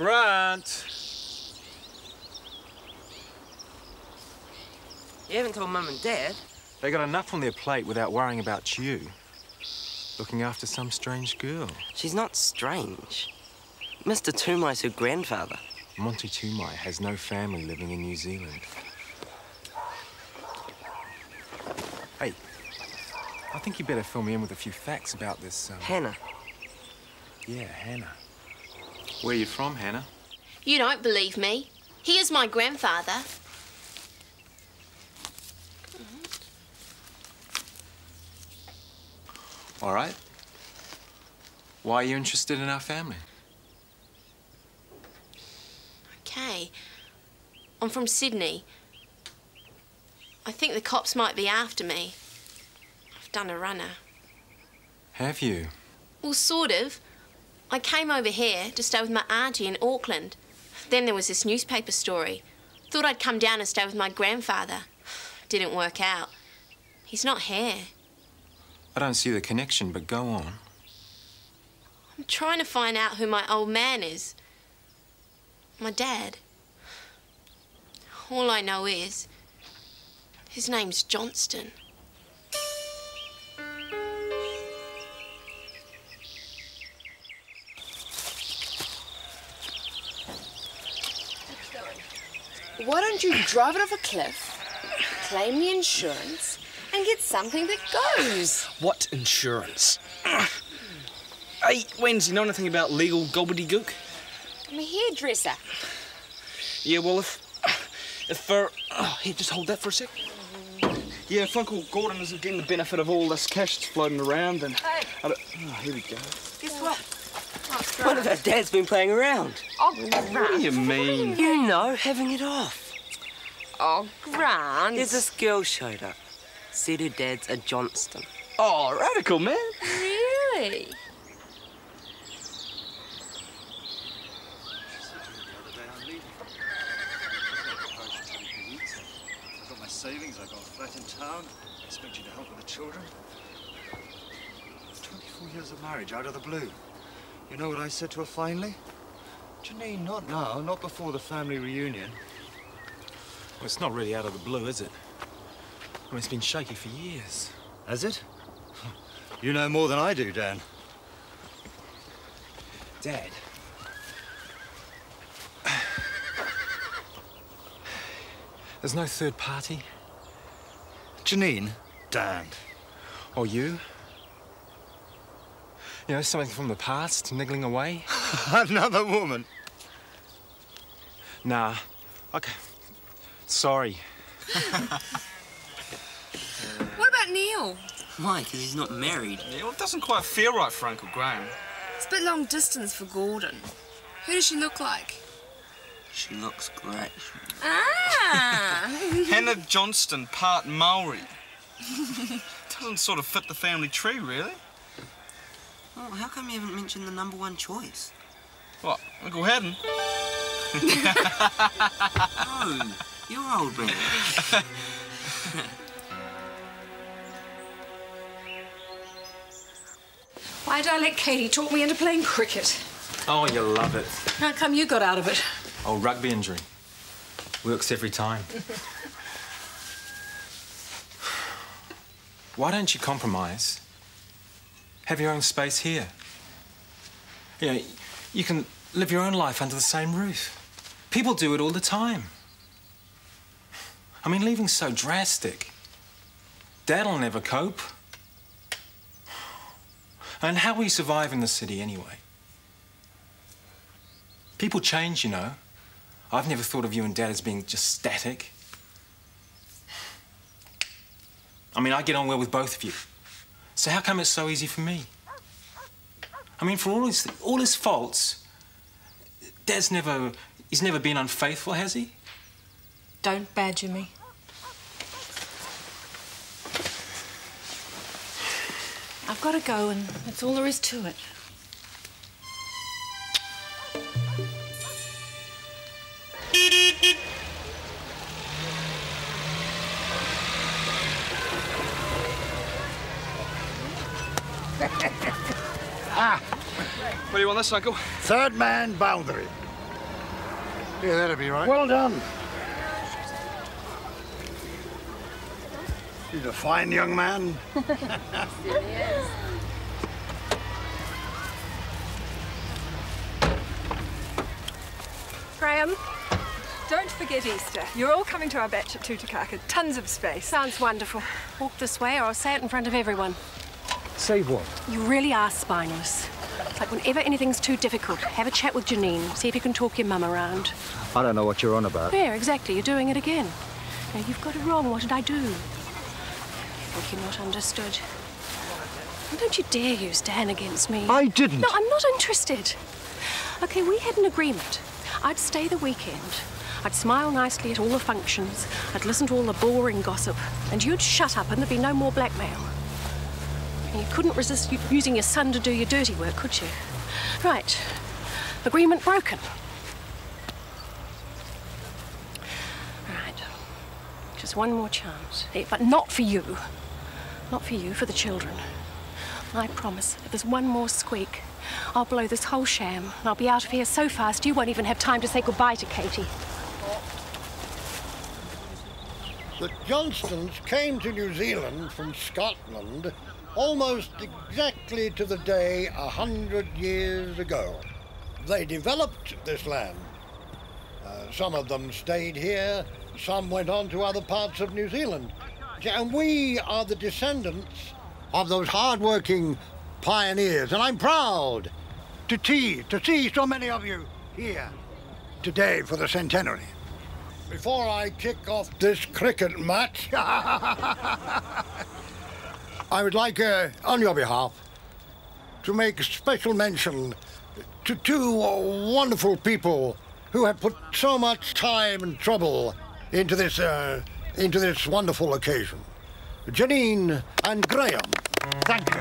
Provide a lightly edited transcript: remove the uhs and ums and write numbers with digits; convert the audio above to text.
Grant! You haven't told Mum and Dad? They got enough on their plate without worrying about you. Looking after some strange girl. She's not strange. Mr. Tumai's her grandfather. Monty Tumai has no family living in New Zealand. Hey, I think you better fill me in with a few facts about this, Hannah. Yeah, Hannah. Where are you from, Hannah? You don't believe me. He is my grandfather. All right. Why are you interested in our family? Okay. I'm from Sydney. I think the cops might be after me. I've done a runner. Have you? Well, sort of. I came over here to stay with my auntie in Auckland. Then there was this newspaper story. Thought I'd come down and stay with my grandfather. Didn't work out. He's not here. I don't see the connection, but go on. I'm trying to find out who my old man is. My dad. All I know is his name's Johnston. Why don't you drive it off a cliff, claim the insurance, and get something that goes? What insurance? Hey, Wednesday, you know anything about legal gobbledygook? I'm a hairdresser. Yeah, well, if for... Oh, here, just hold that for a sec. Yeah, if Uncle Gordon isn't getting the benefit of all this cash that's floating around, then... Hey. Oh, here we go. Guess what? One of our dads been playing around. Oh, What do Grant. you mean? You know, having it off. Oh, Grant. There's this girl showed up. Said her dad's a Johnston. Oh, radical, man. Really? I've got my savings, I've got a flat in town. I expect you to help with the children. 24 years of marriage out of the blue. You know what I said to her finally? Janine, not now, not before the family reunion. Well, it's not really out of the blue, is it? I mean, it's been shaky for years. Has it? You know more than I do, Dan. Dad. There's no third party? Janine? Dan. Or you? You know, something from the past niggling away? Another woman. Nah. Okay. Sorry. What about Neil? Why? Because he's not married. Yeah, well, it doesn't quite feel right for Uncle Graham. It's a bit long distance for Gordon. Who does she look like? She looks great. Ah! Hannah Johnston, part Maori. Doesn't sort of fit the family tree, really. Oh, how come you haven't mentioned the #1 choice? What, Uncle Haddon? Oh, your old man. Why did I let Katie talk me into playing cricket? Oh, you love it. How come you got out of it? Oh, rugby injury. Works every time. Why don't you compromise? Have your own space here. You know, you can live your own life under the same roof. People do it all the time. I mean, leaving's so drastic. Dad'll never cope. And how will you survive in the city anyway? People change, you know. I've never thought of you and Dad as being just static. I mean, I get on well with both of you. So how come it's so easy for me? I mean, for all his faults, Dad's he's never been unfaithful, has he? Don't badger me. I've got to go, and that's all there is to it. What do you want this, Uncle? Third man boundary. Yeah, that'll be right. Well done. He's a fine young man. Graham, don't forget Easter. You're all coming to our batch at Tutakaka. Tons of space. Sounds wonderful. Walk this way or I'll say it in front of everyone. Say what? You really are spineless. It's like whenever anything's too difficult, have a chat with Janine, see if you can talk your mum around. I don't know what you're on about. Yeah, exactly. You're doing it again. Now, you've got it wrong. What did I do? I think you're not understood. And don't you dare use Dan against me. I didn't. No, I'm not interested. Okay, we had an agreement. I'd stay the weekend. I'd smile nicely at all the functions. I'd listen to all the boring gossip. And you'd shut up and there'd be no more blackmail. And you couldn't resist using your son to do your dirty work, could you? Right. Agreement broken. Right. Just one more chance. Hey, but not for you. Not for you, for the children. I promise, if there's one more squeak, I'll blow this whole sham, and I'll be out of here so fast you won't even have time to say goodbye to Katie. The Johnstons came to New Zealand from Scotland almost exactly to the day 100 years ago. They developed this land. Some of them stayed here, some went on to other parts of New Zealand. And we are the descendants of those hard-working pioneers, and I'm proud to see so many of you here today for the centenary. Before I kick off this cricket match, I would like, on your behalf, to make special mention to two wonderful people who have put so much time and trouble into this wonderful occasion. Janine and Graham. Thank you.